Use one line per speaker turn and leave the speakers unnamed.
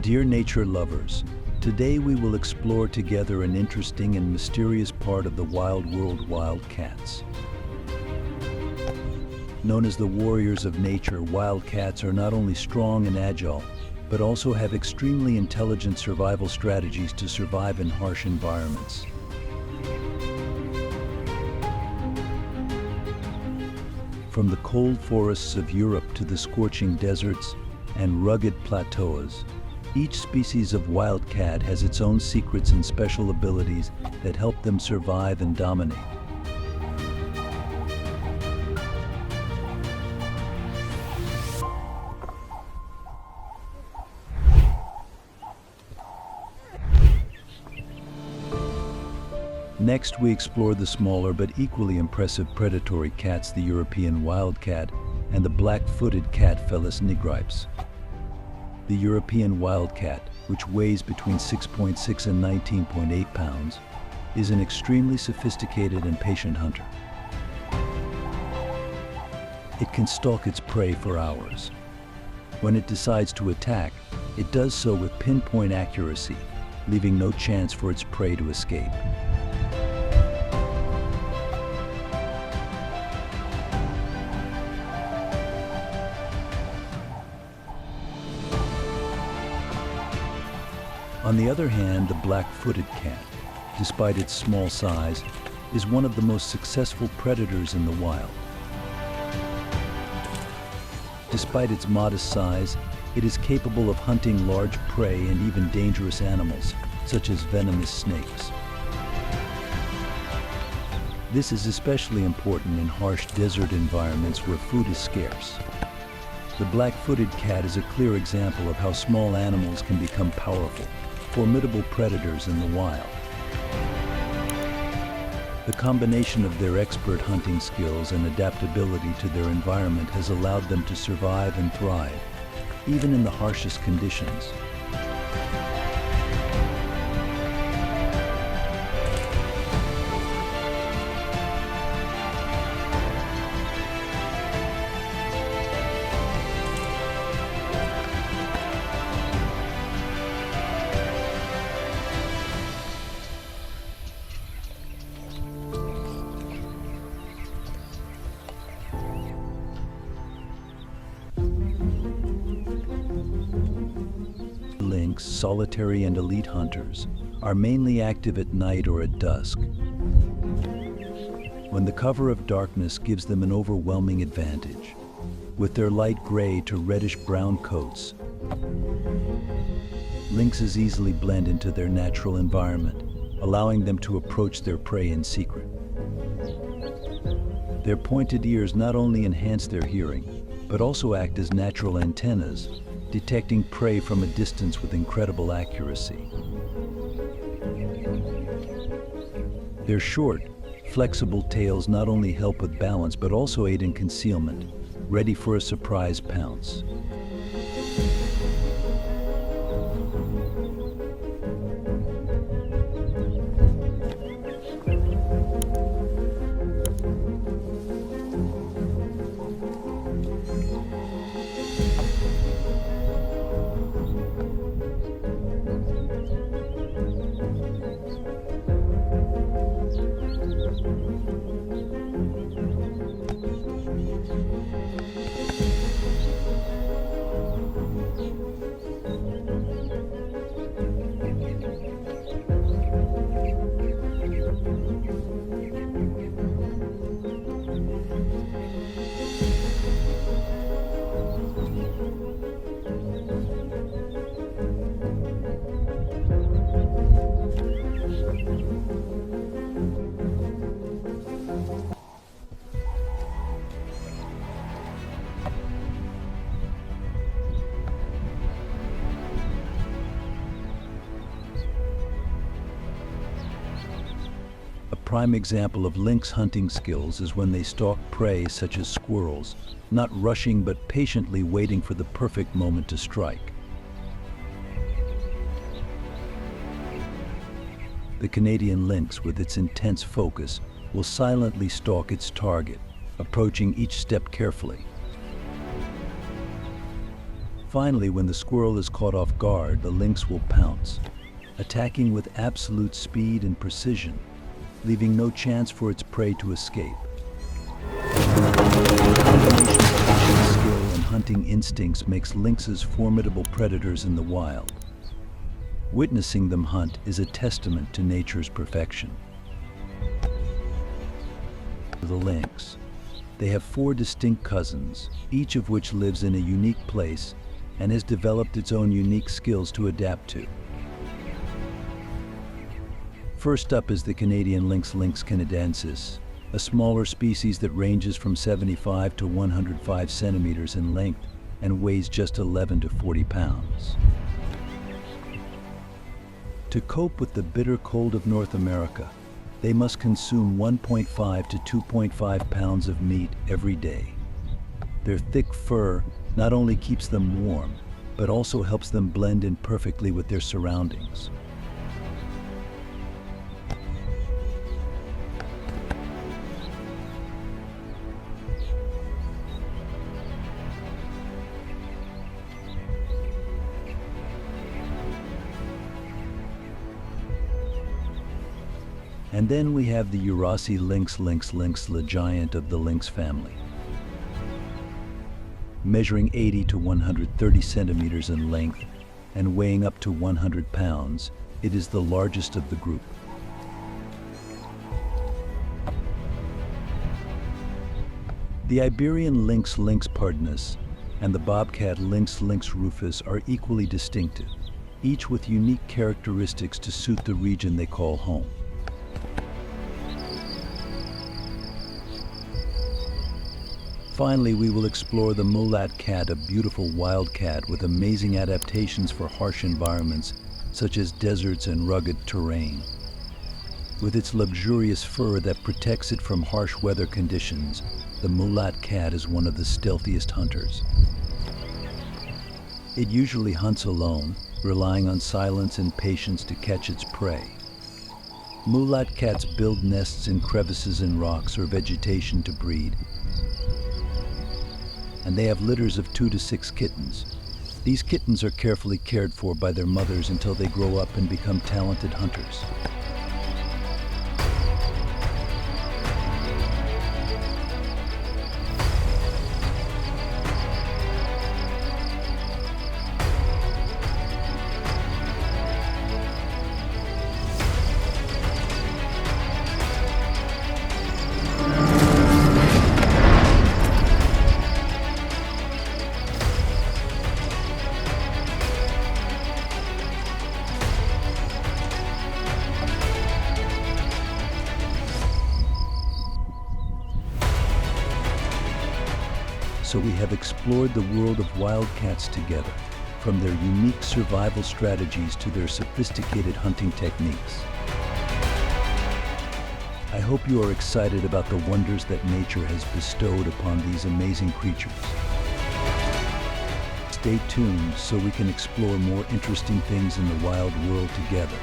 Dear nature lovers, today we will explore together an interesting and mysterious part of the wild world, wildcats. Known as the warriors of nature, wildcats are not only strong and agile, but also have extremely intelligent survival strategies to survive in harsh environments. From the cold forests of Europe to the scorching deserts and rugged plateaus, each species of wildcat has its own secrets and special abilities that help them survive and dominate. Next, we explore the smaller but equally impressive predatory cats, the European wildcat and the black-footed cat, Felis nigripes. The European wildcat, which weighs between 6.6 and 19.8 pounds, is an extremely sophisticated and patient hunter. It can stalk its prey for hours. When it decides to attack, it does so with pinpoint accuracy, leaving no chance for its prey to escape. On the other hand, the black-footed cat, despite its small size, is one of the most successful predators in the wild. Despite its modest size, it is capable of hunting large prey and even dangerous animals, such as venomous snakes. This is especially important in harsh desert environments where food is scarce. The black-footed cat is a clear example of how small animals can become powerful, formidable predators in the wild. The combination of their expert hunting skills and adaptability to their environment has allowed them to survive and thrive, even in the harshest conditions. Lynx, solitary and elite hunters, are mainly active at night or at dusk, when the cover of darkness gives them an overwhelming advantage. With their light gray to reddish-brown coats, lynxes easily blend into their natural environment, allowing them to approach their prey in secret. Their pointed ears not only enhance their hearing, but also act as natural antennas, detecting prey from a distance with incredible accuracy. Their short, flexible tails not only help with balance but also aid in concealment, ready for a surprise pounce. A prime example of lynx hunting skills is when they stalk prey such as squirrels, not rushing but patiently waiting for the perfect moment to strike. The Canadian lynx, with its intense focus, will silently stalk its target, approaching each step carefully. Finally, when the squirrel is caught off guard, the lynx will pounce, attacking with absolute speed and precision, leaving no chance for its prey to escape. The combination of patient skill and hunting instincts makes lynxes formidable predators in the wild. Witnessing them hunt is a testament to nature's perfection. The lynx. They have 4 distinct cousins, each of which lives in a unique place and has developed its own unique skills to adapt to. First up is the Canadian lynx, Lynx canadensis, a smaller species that ranges from 75 to 105 centimeters in length and weighs just 11 to 40 pounds. To cope with the bitter cold of North America, they must consume 1.5 to 2.5 pounds of meat every day. Their thick fur not only keeps them warm, but also helps them blend in perfectly with their surroundings. And then we have the Eurasian lynx, the giant of the lynx family. Measuring 80 to 130 centimeters in length and weighing up to 100 pounds, it is the largest of the group. The Iberian lynx, Lynx pardinus, and the bobcat lynx, Lynx rufus are equally distinctive, each with unique characteristics to suit the region they call home. Finally, we will explore the mulat cat, a beautiful wild cat with amazing adaptations for harsh environments such as deserts and rugged terrain. With its luxurious fur that protects it from harsh weather conditions, the mulat cat is one of the stealthiest hunters. It usually hunts alone, relying on silence and patience to catch its prey. Mulat cats build nests in crevices in rocks or vegetation to breed, and they have litters of 2 to 6 kittens. These kittens are carefully cared for by their mothers until they grow up and become talented hunters. So we have explored the world of wildcats together, from their unique survival strategies to their sophisticated hunting techniques. I hope you are excited about the wonders that nature has bestowed upon these amazing creatures. Stay tuned so we can explore more interesting things in the wild world together.